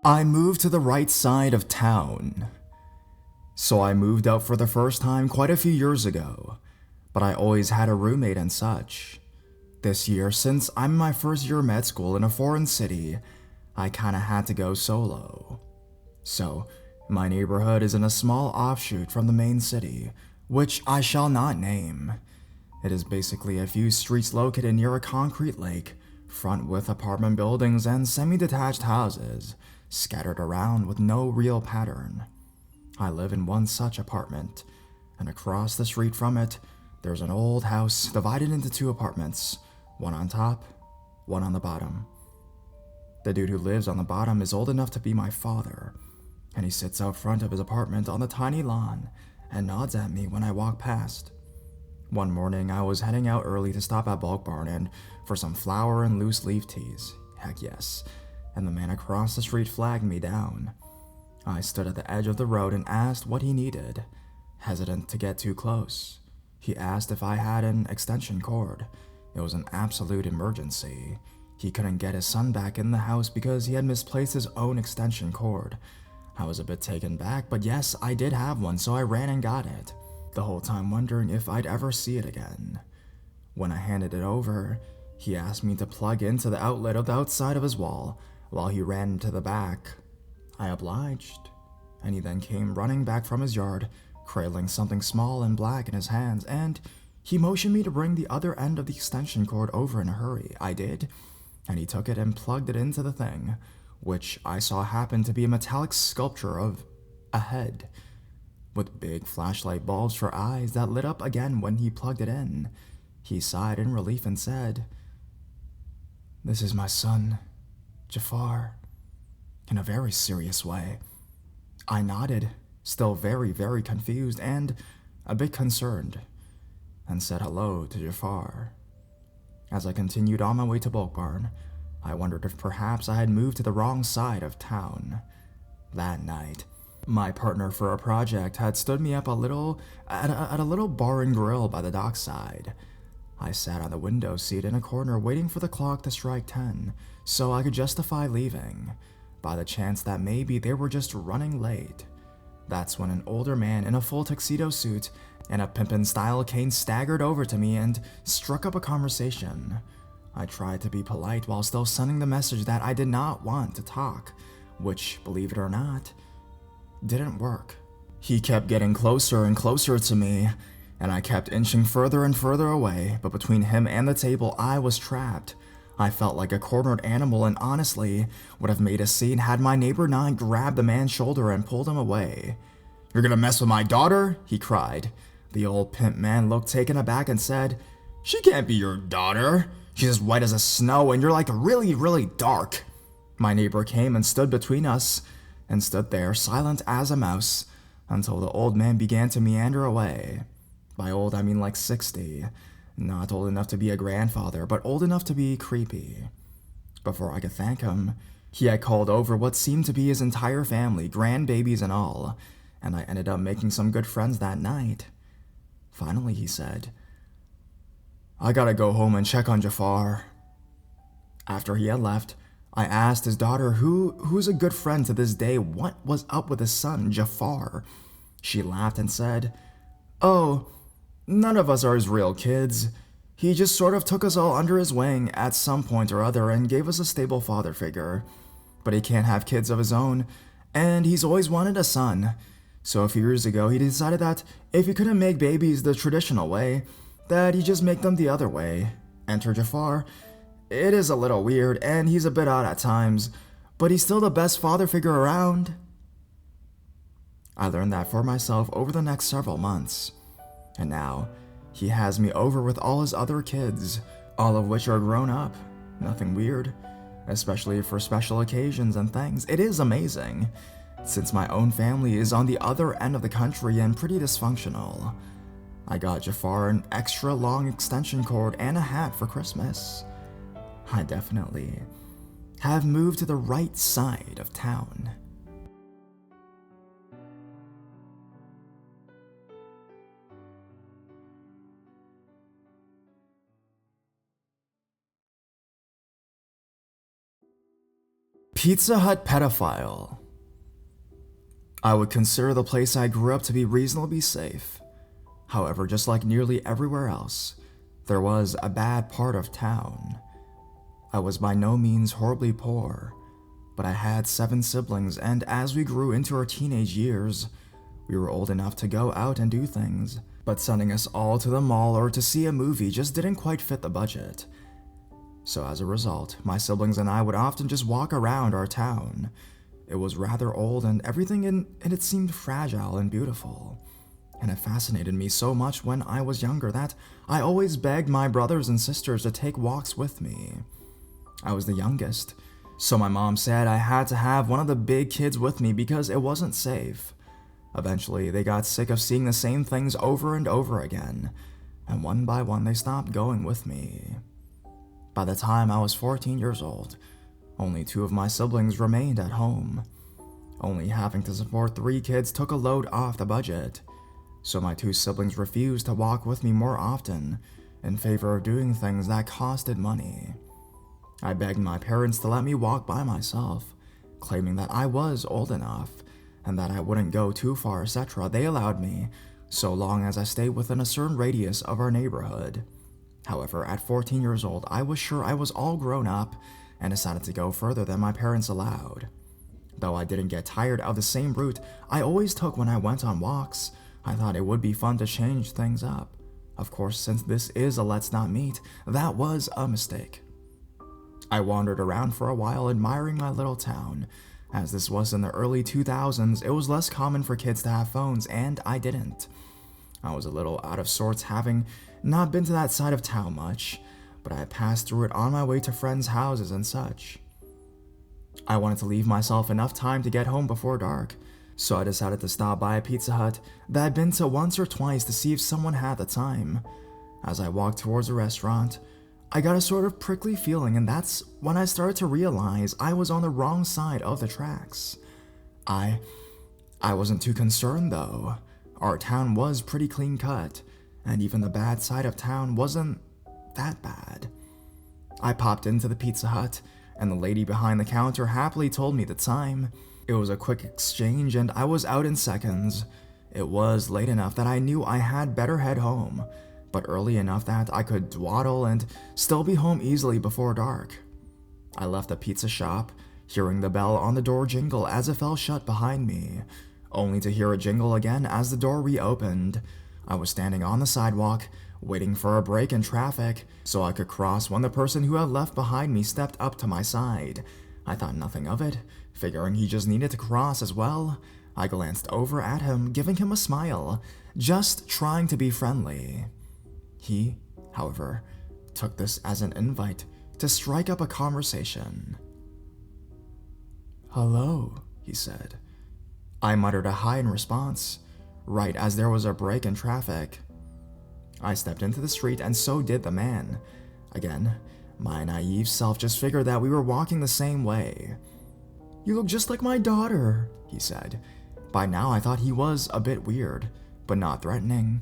I moved to the right side of town. So I moved out for the first time quite a few years ago, but I always had a roommate and such. This year, since I'm in my first year of med school in a foreign city, I kinda had to go solo. So, my neighborhood is in a small offshoot from the main city, which I shall not name. It is basically a few streets located near a concrete lake, front with apartment buildings and semi-detached houses, scattered around with no real pattern. I live in one such apartment, and across the street from it, there's an old house divided into two apartments, one on top, one on the bottom. The dude who lives on the bottom is old enough to be my father, and he sits out front of his apartment on the tiny lawn and nods at me when I walk past. One morning, I was heading out early to stop at Bulk Barn and for some flour and loose leaf teas. Heck yes. And the man across the street flagged me down. I stood at the edge of the road and asked what he needed, hesitant to get too close. He asked if I had an extension cord. It was an absolute emergency. He couldn't get his son back in the house because he had misplaced his own extension cord. I was a bit taken back, but yes, I did have one, so I ran and got it, the whole time wondering if I'd ever see it again. When I handed it over, he asked me to plug into the outlet of the outside of his wall while he ran into the back. I obliged, and he then came running back from his yard, cradling something small and black in his hands, and he motioned me to bring the other end of the extension cord over in a hurry. I did, and he took it and plugged it into the thing, which I saw happened to be a metallic sculpture of a head, with big flashlight bulbs for eyes that lit up again when he plugged it in. He sighed in relief and said, "This is my son, Jafar," in a very serious way. I nodded, still very, very confused and a bit concerned, and said hello to Jafar. As I continued on my way to Bulk Barn, I wondered if perhaps I had moved to the wrong side of town. That night, my partner for a project had stood me up at a little bar and grill by the dockside. I sat on the window seat in a corner waiting for the clock to strike 10, so I could justify leaving, by the chance that maybe they were just running late. That's when an older man in a full tuxedo suit and a pimpin'-style cane staggered over to me and struck up a conversation. I tried to be polite while still sending the message that I did not want to talk, which, believe it or not, didn't work. He kept getting closer and closer to me, and I kept inching further and further away, but between him and the table, I was trapped. I felt like a cornered animal and honestly would have made a scene had my neighbor not grabbed the man's shoulder and pulled him away. "You're gonna mess with my daughter?" he cried. The old pimp man looked taken aback and said, "She can't be your daughter. She's as white as the snow and you're like really, really dark." My neighbor came and stood between us, and stood there silent as a mouse until the old man began to meander away. By old, I mean like 60. Not old enough to be a grandfather, but old enough to be creepy. Before I could thank him, he had called over what seemed to be his entire family, grandbabies and all, and I ended up making some good friends that night. Finally, he said, "I gotta go home and check on Jafar." After he had left, I asked his daughter, who's a good friend to this day, what was up with his son, Jafar. She laughed and said, "Oh, none of us are his real kids. He just sort of took us all under his wing at some point or other and gave us a stable father figure. But he can't have kids of his own, and he's always wanted a son. So a few years ago, he decided that if he couldn't make babies the traditional way, that he'd just make them the other way. Enter Jafar. It is a little weird, and he's a bit odd at times, but he's still the best father figure around." I learned that for myself over the next several months, and now he has me over with all his other kids, all of which are grown up. Nothing weird, especially for special occasions and things. It is amazing, since my own family is on the other end of the country and pretty dysfunctional. I got Jafar an extra long extension cord and a hat for Christmas. I definitely have moved to the right side of town. Pizza Hut pedophile. I would consider the place I grew up to be reasonably safe. However, just like nearly everywhere else, there was a bad part of town. I was by no means horribly poor, but I had 7 siblings, and as we grew into our teenage years, we were old enough to go out and do things, but sending us all to the mall or to see a movie just didn't quite fit the budget. So as a result, my siblings and I would often just walk around our town. It was rather old and everything in it seemed fragile and beautiful. And it fascinated me so much when I was younger that I always begged my brothers and sisters to take walks with me. I was the youngest, so my mom said I had to have one of the big kids with me because it wasn't safe. Eventually, they got sick of seeing the same things over and over again, and one by one they stopped going with me. By the time I was 14 years old, only 2 of my siblings remained at home. Only having to support 3 kids took a load off the budget, so my 2 siblings refused to walk with me more often in favor of doing things that costed money. I begged my parents to let me walk by myself, claiming that I was old enough and that I wouldn't go too far, etc. They allowed me, so long as I stayed within a certain radius of our neighborhood. However, at 14 years old, I was sure I was all grown up and decided to go further than my parents allowed. Though I didn't get tired of the same route I always took when I went on walks, I thought it would be fun to change things up. Of course, since this is a let's not meet, that was a mistake. I wandered around for a while admiring my little town. As this was in the early 2000s, it was less common for kids to have phones, and I didn't. I was a little out of sorts having not been to that side of town much, but I passed through it on my way to friends' houses and such. I wanted to leave myself enough time to get home before dark, so I decided to stop by a Pizza Hut that I'd been to once or twice to see if someone had the time. As I walked towards the restaurant, I got a sort of prickly feeling, and that's when I started to realize I was on the wrong side of the tracks. I wasn't too concerned though. Our town was pretty clean cut, and even the bad side of town wasn't that bad. I popped into the Pizza Hut, and the lady behind the counter happily told me the time. It was a quick exchange, and I was out in seconds. It was late enough that I knew I had better head home, but early enough that I could dawdle and still be home easily before dark. I left the pizza shop, hearing the bell on the door jingle as it fell shut behind me, only to hear it jingle again as the door reopened. I was standing on the sidewalk, waiting for a break in traffic so I could cross when the person who had left behind me stepped up to my side. I thought nothing of it, figuring he just needed to cross as well. I glanced over at him, giving him a smile, just trying to be friendly. He, however, took this as an invite to strike up a conversation. "Hello," he said. I muttered a hi in response, right as there was a break in traffic. I stepped into the street and so did the man. Again, my naive self just figured that we were walking the same way. "You look just like my daughter," he said. By now I thought he was a bit weird, but not threatening.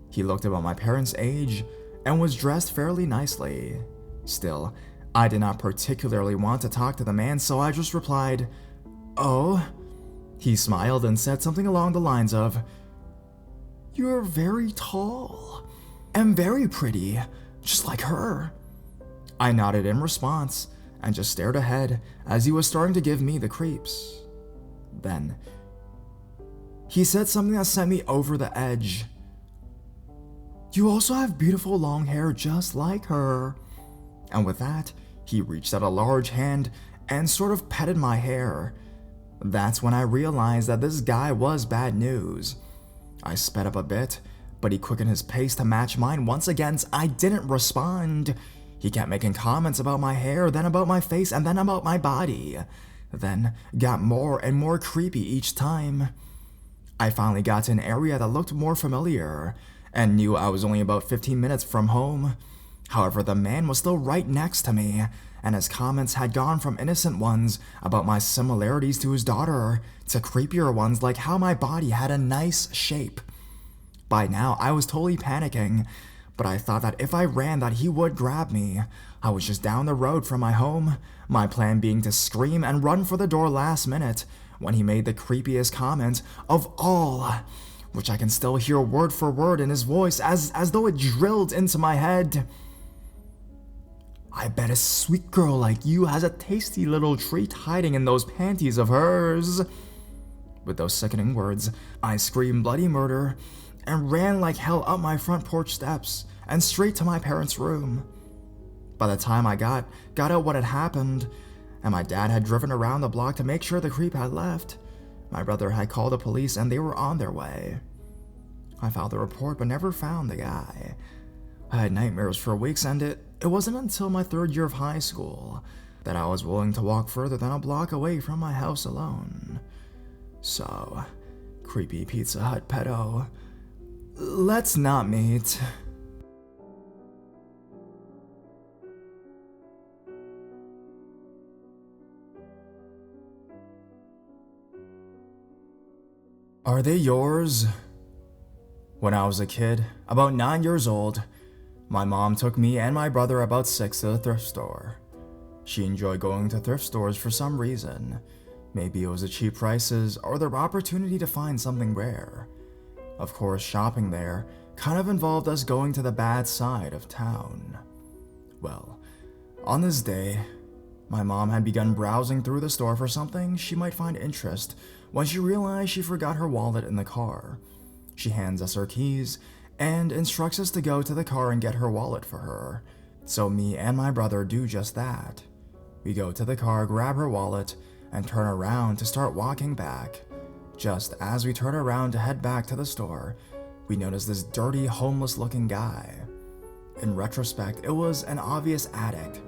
He looked about my parents' age and was dressed fairly nicely. Still, I did not particularly want to talk to the man, so I just replied, "Oh?" He smiled and said something along the lines of, "You're very tall and very pretty, just like her." I nodded in response and just stared ahead as he was starting to give me the creeps. Then, he said something that sent me over the edge. "You also have beautiful long hair just like her." And with that, he reached out a large hand and sort of petted my hair. That's when I realized that this guy was bad news. I sped up a bit, but he quickened his pace to match mine once again. I didn't respond. He kept making comments about my hair, then about my face, and then about my body. Then got more and more creepy each time. I finally got to an area that looked more familiar, and knew I was only about 15 minutes from home. However, the man was still right next to me, and his comments had gone from innocent ones about my similarities to his daughter to creepier ones like how my body had a nice shape. By now, I was totally panicking, but I thought that if I ran that he would grab me. I was just down the road from my home, my plan being to scream and run for the door last minute when he made the creepiest comment of all, which I can still hear word for word in his voice as though it drilled into my head. "I bet a sweet girl like you has a tasty little treat hiding in those panties of hers." With those sickening words, I screamed bloody murder and ran like hell up my front porch steps and straight to my parents' room. By the time I got out what had happened, and my dad had driven around the block to make sure the creep had left, my brother had called the police and they were on their way. I filed a report but never found the guy. I had nightmares for weeks, and it wasn't until my 3rd year of high school that I was willing to walk further than a block away from my house alone. So, creepy Pizza Hut pedo, let's not meet. Are they yours? When I was a kid, about 9 years old, my mom took me and my brother, about 6, to the thrift store. She enjoyed going to thrift stores for some reason. Maybe it was the cheap prices or the opportunity to find something rare. Of course, shopping there kind of involved us going to the bad side of town. Well, on this day, my mom had begun browsing through the store for something she might find interest when she realized she forgot her wallet in the car. She hands us her keys and instructs us to go to the car and get her wallet for her. So me and my brother do just that. We go to the car, grab her wallet, and turn around to start walking back. Just as we turn around to head back to the store, we notice this dirty, homeless-looking guy. In retrospect, it was an obvious addict,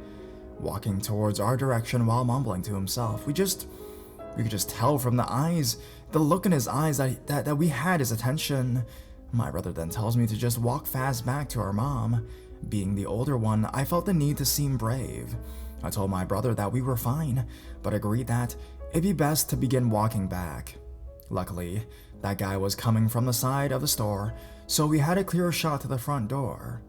walking towards our direction while mumbling to himself. We could just tell from the look in his eyes that we had his attention. My brother then tells me to just walk fast back to our mom. Being the older one, I felt the need to seem brave. I told my brother that we were fine, but agreed that it'd be best to begin walking back. Luckily, that guy was coming from the side of the store, so we had a clear shot to the front door.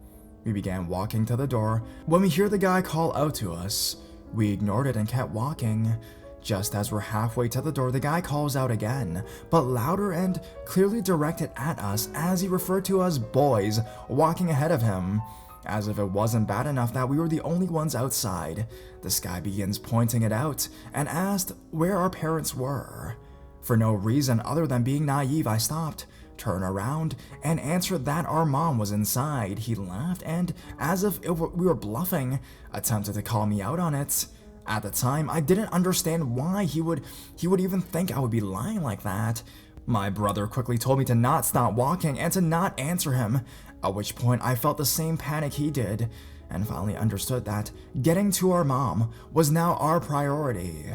We began walking to the door when we hear the guy call out to us. We ignored it and kept walking. Just as we're halfway to the door, the guy calls out again, but louder and clearly directed at us as he referred to us boys walking ahead of him. As if it wasn't bad enough that we were the only ones outside, this guy begins pointing it out and asked where our parents were. For no reason other than being naive, I stopped, turned around, and answered that our mom was inside. He laughed and, as if we were bluffing, attempted to call me out on it. At the time, I didn't understand why he would even think I would be lying like that. My brother quickly told me to not stop walking and to not answer him, at which point I felt the same panic he did, and finally understood that getting to our mom was now our priority.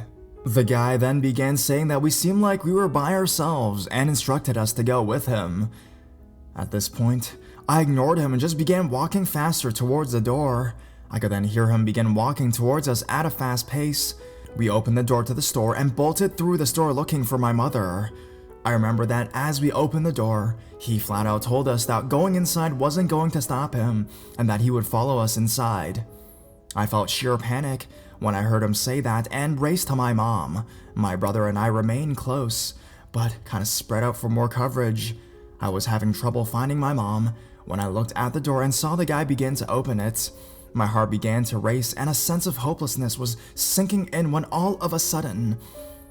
The guy then began saying that we seemed like we were by ourselves and instructed us to go with him. At this point, I ignored him and just began walking faster towards the door. I could then hear him begin walking towards us at a fast pace. We opened the door to the store and bolted through the store looking for my mother. I remember that as we opened the door, he flat out told us that going inside wasn't going to stop him and that he would follow us inside. I felt sheer panic when I heard him say that and raced to my mom. My brother and I remained close, but kind of spread out for more coverage. I was having trouble finding my mom when I looked at the door and saw the guy begin to open it. My heart began to race and a sense of hopelessness was sinking in when all of a sudden,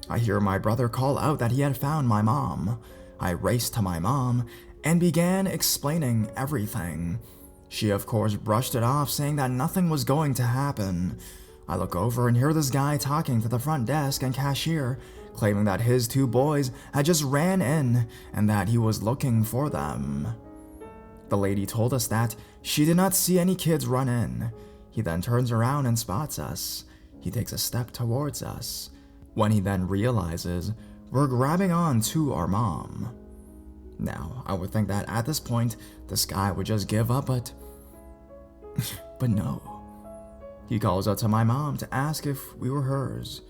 I hear my brother call out that he had found my mom. I raced to my mom and began explaining everything. She of course brushed it off, saying that nothing was going to happen. I look over and hear this guy talking to the front desk and cashier, claiming that his 2 boys had just ran in and that he was looking for them. The lady told us that she did not see any kids run in. He then turns around and spots us. He takes a step towards us, when he then realizes we're grabbing on to our mom. Now, I would think that at this point, this guy would just give up, but no. He calls out to my mom to ask if we were hers.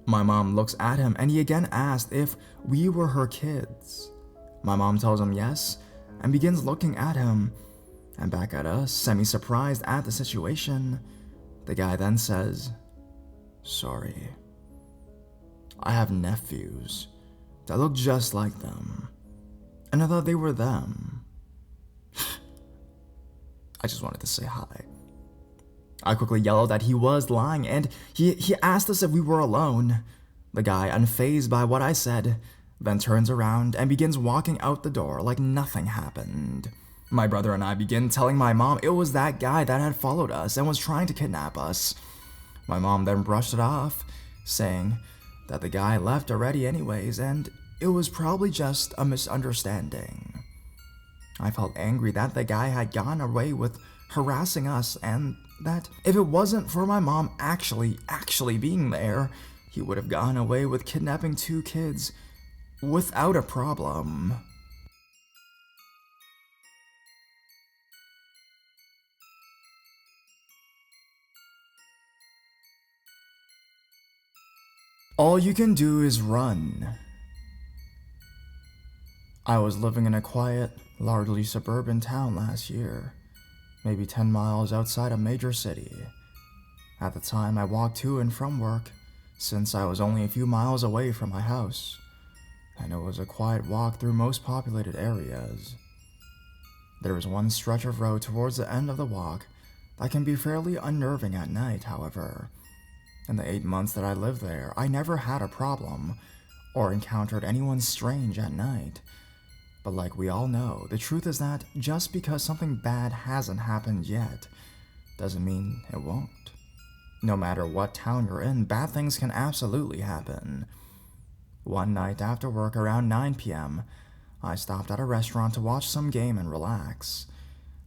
My mom looks at him and he again asked if we were her kids. My mom tells him yes and begins looking at him. And back at us, semi-surprised at the situation, the guy then says, "Sorry. I have nephews that look just like them, and I thought they were them." I just wanted to say hi. I quickly yelled that he was lying, and he asked us if we were alone. The guy, unfazed by what I said, then turns around and begins walking out the door like nothing happened. My brother and I begin telling my mom it was that guy that had followed us and was trying to kidnap us. My mom then brushed it off, saying that the guy left already anyways, and it was probably just a misunderstanding. I felt angry that the guy had gone away with harassing us, and that if it wasn't for my mom actually being there, he would have gone away with kidnapping 2 kids without a problem. All you can do is run. I was living in a quiet, largely suburban town last year, maybe 10 miles outside a major city. At the time, I walked to and from work, since I was only a few miles away from my house, and it was a quiet walk through most populated areas. There was one stretch of road towards the end of the walk that can be fairly unnerving at night, however. In the 8 months that I lived there, I never had a problem or encountered anyone strange at night. But like we all know, the truth is that just because something bad hasn't happened yet, doesn't mean it won't. No matter what town you're in, bad things can absolutely happen. One night after work around 9 p.m., I stopped at a restaurant to watch some game and relax.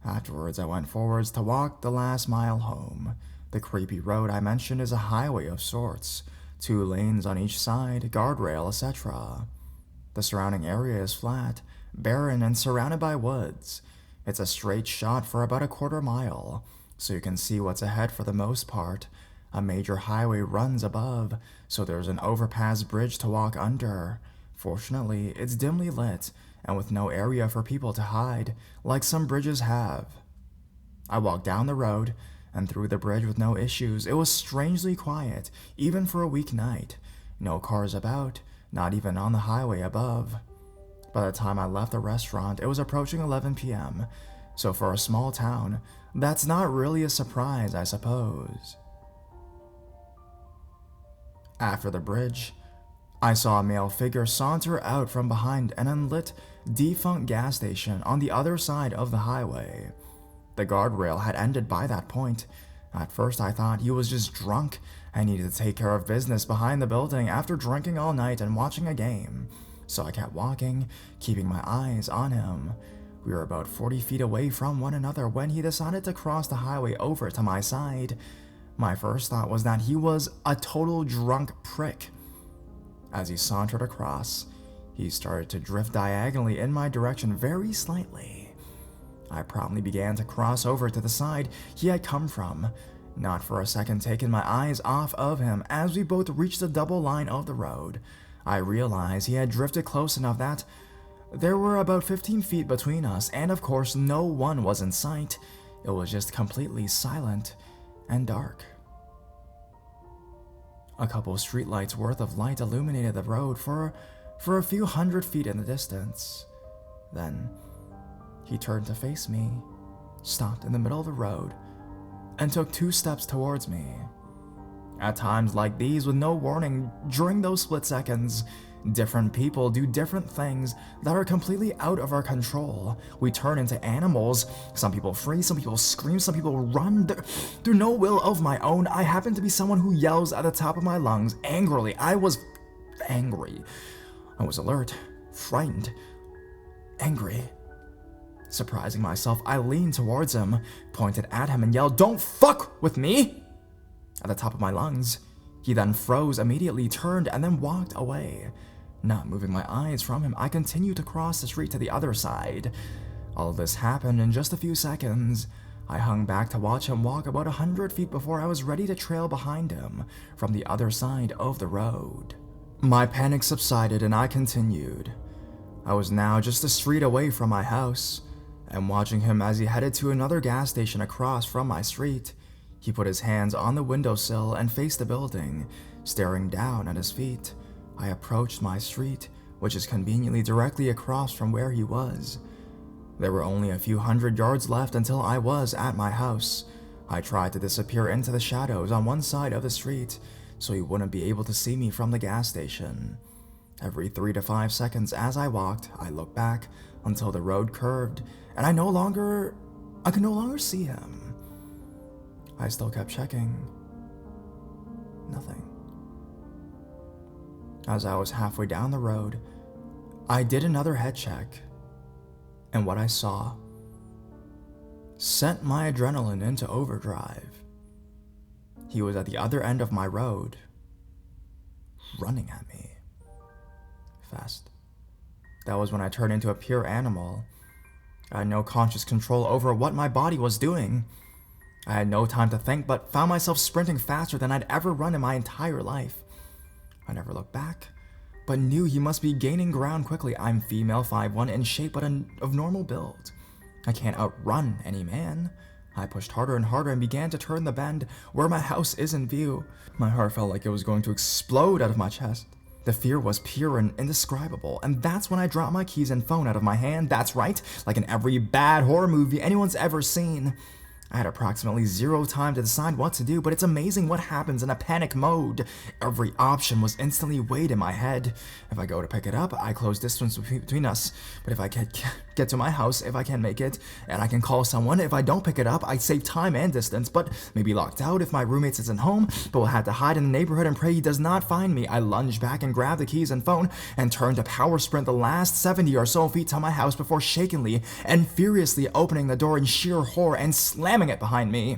Afterwards, I went forwards to walk the last mile home. The creepy road I mentioned is a highway of sorts, 2 lanes on each side, guardrail, etc. The surrounding area is flat, barren, and surrounded by woods. It's a straight shot for about a quarter mile, so you can see what's ahead for the most part. A major highway runs above, so there's an overpass bridge to walk under. Fortunately, it's dimly lit, and with no area for people to hide, like some bridges have. I walked down the road and through the bridge with no issues. It was strangely quiet, even for a weeknight. No cars about, not even on the highway above. By the time I left the restaurant, it was approaching 11 p.m., so for a small town, that's not really a surprise, I suppose. After the bridge, I saw a male figure saunter out from behind an unlit, defunct gas station on the other side of the highway. The guardrail had ended by that point. At first I thought he was just drunk and needed to take care of business behind the building after drinking all night and watching a game. So I kept walking, keeping my eyes on him. We were about 40 feet away from one another when he decided to cross the highway over to my side. My first thought was that he was a total drunk prick. As he sauntered across, he started to drift diagonally in my direction very slightly. I promptly began to cross over to the side he had come from, not for a second taking my eyes off of him. As we both reached the double line of the road, I realized he had drifted close enough that there were about 15 feet between us, and of course no one was in sight. It was just completely silent and dark. A couple streetlights worth of light illuminated the road for a few hundred feet in the distance. Then he turned to face me, stopped in the middle of the road, and took 2 steps towards me. At times like these, with no warning, during those split seconds, different people do different things that are completely out of our control. We turn into animals. Some people freeze, some people scream, some people run. Through no will of my own, I happen to be someone who yells at the top of my lungs angrily. I was angry. I was alert, frightened, angry. Surprising myself, I leaned towards him, pointed at him, and yelled, "Don't fuck with me!" at the top of my lungs. He then froze immediately, turned, and then walked away. Not moving my eyes from him, I continued to cross the street to the other side. All of this happened in just a few seconds. I hung back to watch him walk about 100 feet before I was ready to trail behind him from the other side of the road. My panic subsided and I continued. I was now just a street away from my house. and watching him as he headed to another gas station across from my street. He put his hands on the windowsill and faced the building, staring down at his feet. I approached my street, which is conveniently directly across from where he was. There were only a few hundred yards left until I was at my house. I tried to disappear into the shadows on one side of the street, so he wouldn't be able to see me from the gas station. Every 3 to 5 seconds as I walked, I looked back until the road curved, and I could no longer see him. I still kept checking. Nothing. As I was halfway down the road, I did another head check, and what I saw sent my adrenaline into overdrive. He was at the other end of my road, running at me. Fast. That was when I turned into a pure animal. I had no conscious control over what my body was doing. I had no time to think, but found myself sprinting faster than I'd ever run in my entire life. I never looked back, but knew he must be gaining ground quickly. I'm female, 5'1", in shape but of normal build. I can't outrun any man. I pushed harder and harder and began to turn the bend where my house is in view. My heart felt like it was going to explode out of my chest. The fear was pure and indescribable, and that's when I dropped my keys and phone out of my hand. That's right, like in every bad horror movie anyone's ever seen. I had approximately 0 time to decide what to do, but it's amazing what happens in a panic mode. Every option was instantly weighed in my head. If I go to pick it up, I close distance between us. But if I get to my house, if I can make it, and I can call someone, if I don't pick it up, I save time and distance, but maybe locked out if my roommate isn't home, but will have to hide in the neighborhood and pray he does not find me. I lunged back and grabbed the keys and phone and turned to power sprint the last 70 or so feet to my house before shakingly and furiously opening the door in sheer horror and slamming it behind me.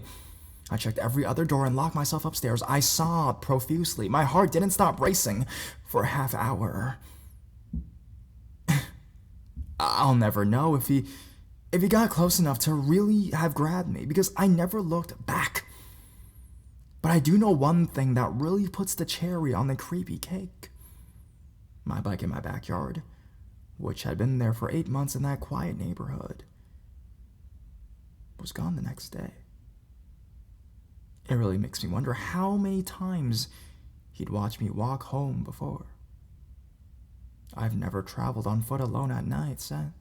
I checked every other door and locked myself upstairs. I sobbed profusely. My heart didn't stop racing for a half hour. I'll never know if he got close enough to really have grabbed me, because I never looked back. But I do know one thing that really puts the cherry on the creepy cake. My bike in my backyard, which had been there for 8 months in that quiet neighborhood, was gone the next day. It really makes me wonder how many times he'd watched me walk home before. I've never traveled on foot alone at night since.